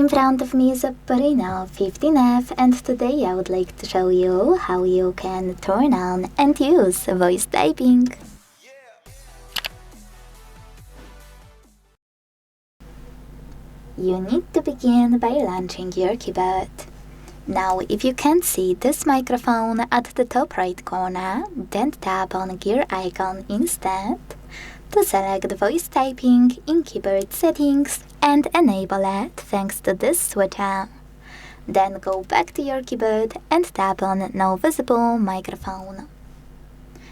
In front of me is a OPPO Reno 15F, and today I would like to show you how you can turn on and use voice typing. You need to begin by launching your keyboard. Now, if you can't see this microphone at the top right corner, then tap on gear icon instead to select voice typing in keyboard settings and enable it thanks to this switcher. Then go back to your keyboard and tap on no visible microphone.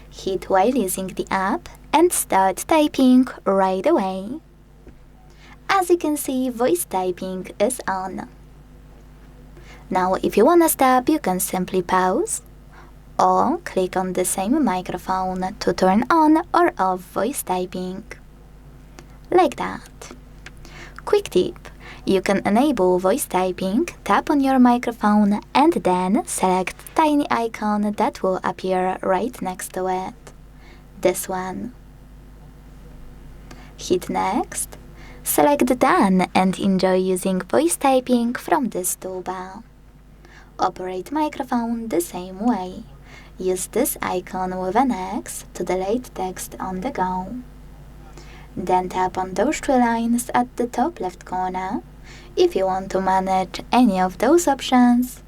Hit while using the app and start typing right away. As you can see, voice typing is on. Now if you wanna stop, you can simply pause or click on the same microphone to turn on or off voice typing. Like that. Quick tip: you can enable voice typing, tap on your microphone and then select tiny icon that will appear right next to it. This one. Hit next. Select Done and enjoy using voice typing from this toolbar. Operate microphone the same way. Use this icon with an X to delete text on the go. Then tap on those three lines at the top left corner if you want to manage any of those options.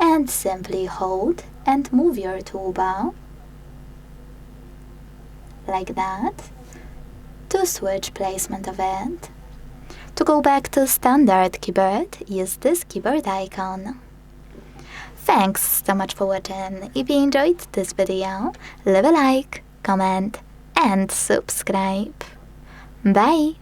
And simply hold and move your toolbar like that to switch placement of it. To go back to standard keyboard, use this keyboard icon. Thanks so much for watching. If you enjoyed this video, leave a like, comment and subscribe. Bye!